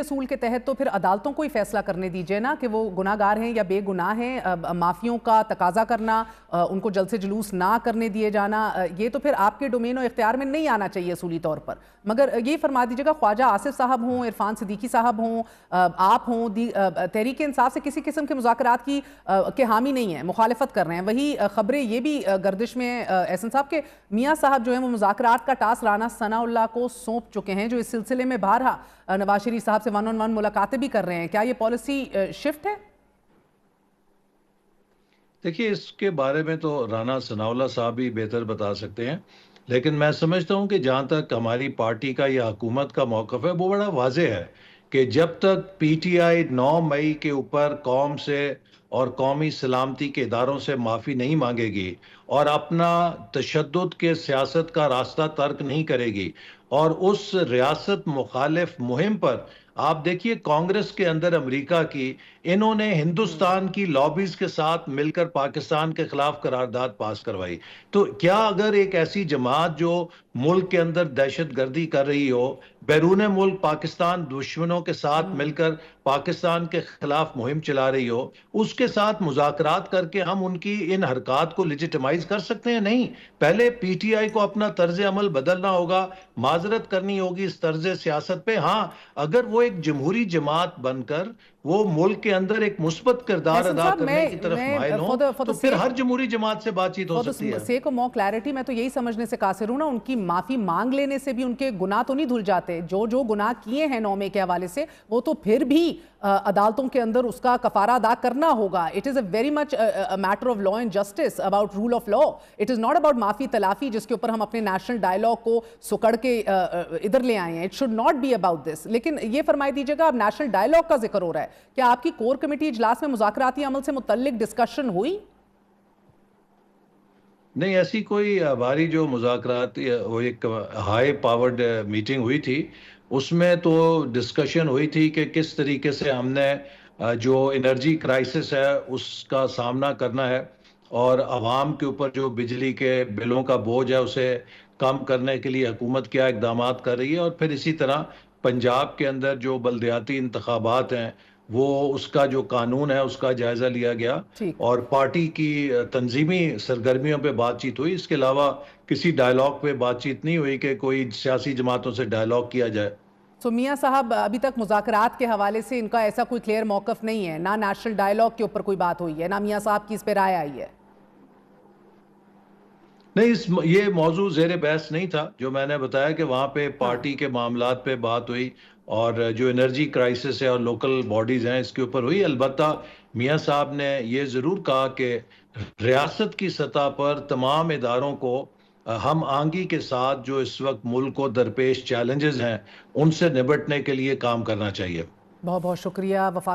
اصول کے تحت تو پھر عدالتوں کو ہی فیصلہ کرنے دیجئے نا کہ وہ گناہ گار ہیں یا بے گناہ ہیں. مافیوں کا تقاضا کرنا، ان کو جلسے جلوس نہ کرنے دیے جانا، یہ تو پھر آپ کے ڈومین و اختیار میں نہیں آنا چاہیے اصولی طور پر. مگر یہ فرما دیجئے گا، خواجہ آصف صاحب ہوں، عرفان صدیقی صاحب ہوں، آپ ہوں، تحریک انصاف سے کسی قسم کے مذاکرات کے حامی نہیں ہیں، مخالفت کر رہے ہیں. وہی خبریں یہ بھی گردش میں احسن صاحب کے میاں صاحب جو ہیں وہ مذاکرات کا ٹاسک رانا ثناء اللہ کو سونپ چکے ہیں، جو اس سلسلے میں بارہا نواز شریف صاحب سے ون آن ون ملاقاتیں بھی کر رہے ہیں. کیا یہ پالیسی شفٹ ہے؟ دیکھیے، اس کے بارے میں تو رانا ثناء اللہ صاحب ہی بہتر بتا سکتے ہیں، لیکن میں سمجھتا ہوں کہ جہاں تک ہماری پارٹی کا یا حکومت کا موقف ہے وہ بڑا واضح ہے کہ جب تک پی ٹی آئی 9 مئی کے اوپر قوم سے اور قومی سلامتی کے اداروں سے معافی نہیں مانگے گی اور اپنا تشدد کے سیاست کا راستہ ترک نہیں کرے گی اور اس ریاست مخالف مہم پر آپ دیکھیے کانگریس کے اندر امریکہ کی انہوں نے ہندوستان کی لابیز کے ساتھ مل کر پاکستان کے خلاف قرارداد پاس کروائی. تو کیا اگر ایک ایسی جماعت جو ملک کے اندر دہشت گردی کر رہی ہو، بیرون ملک پاکستان دشمنوں کے ساتھ مل کر پاکستان کے خلاف مہم چلا رہی ہو، اس کے ساتھ مذاکرات کر کے ہم ان کی ان حرکات کو لیجیٹمائز کر سکتے ہیں؟ نہیں. پہلے پی ٹی آئی کو اپنا طرز عمل بدلنا ہوگا، معذرت کرنی ہوگی اس طرز سیاست پہ. ہاں، اگر وہ ایک جمہوری جماعت بن کر وہ ملک کے اندر ایک مثبت کردار ادا کرنے کی طرف مائل ہوں تو پھر ہر جمہوری جماعت سے بات چیت ہو سکتی ہے. سیک آف مور کلیئرٹی، میں تو یہی سمجھنے سے قاصر ہوں نا، ان کی معافی مانگ لینے سے بھی ان کے گناہ تو نہیں دھل جاتے. جو گناہ کیے ہیں 9 مئی کے حوالے سے وہ تو پھر بھی عدالتوں کے اندر اس کا کفارہ ادا کرنا ہوگا. It is a very much matter of law and justice, about rule of law. It is not about معافی تلافی جس کے اوپر ہم اپنے نیشنل ڈائلاگ کو سکڑ کے ادھر لے آئے ہیں. It should not be about this. لیکن یہ فرمائی دیجیے گا، اب نیشنل ڈائلاگ کا ذکر ہو رہا ہے، کیا آپ کی کور کمیٹی اجلاس میں مذاکراتی عمل سے متعلق ڈسکشن ہوئی؟ نہیں، ایسی کوئی ہماری جو مذاکرات وہ ایک ہائی پاورڈ میٹنگ ہوئی تھی، اس میں تو ڈسکشن ہوئی تھی کہ کس طریقے سے ہم نے جو انرجی کرائسس ہے اس کا سامنا کرنا ہے اور عوام کے اوپر جو بجلی کے بلوں کا بوجھ ہے اسے کم کرنے کے لیے حکومت کیا اقدامات کر رہی ہے. اور پھر اسی طرح پنجاب کے اندر جو بلدیاتی انتخابات ہیں وہ اس کا جو قانون ہے اس کا جائزہ لیا گیا اور پارٹی کی تنظیمی سرگرمیوں پہ بات چیت ہوئی. اس کے علاوہ کسی ڈائلاگ پہ بات چیت نہیں ہوئی کہ کوئی سیاسی جماعتوں سے ڈائلاگ کیا جائے. تو میاں صاحب ابھی تک مذاکرات کے حوالے سے ان کا ایسا کوئی کلیئر موقف نہیں ہے، نہ نیشنل ڈائلاگ کے اوپر کوئی بات ہوئی ہے، نہ میاں صاحب کی اس پہ رائے آئی ہے؟ نہیں، یہ موضوع زیر بحث نہیں تھا. جو میں نے بتایا کہ وہاں پہ پارٹی کے معاملات پہ بات ہوئی اور جو انرجی کرائسس ہے اور لوکل باڈیز ہیں اس کے اوپر ہوئی. البتہ میاں صاحب نے یہ ضرور کہا کہ ریاست کی سطح پر تمام اداروں کو ہم آہنگی کے ساتھ جو اس وقت ملک کو درپیش چیلنجز ہیں ان سے نبٹنے کے لیے کام کرنا چاہیے. بہت بہت شکریہ وفاق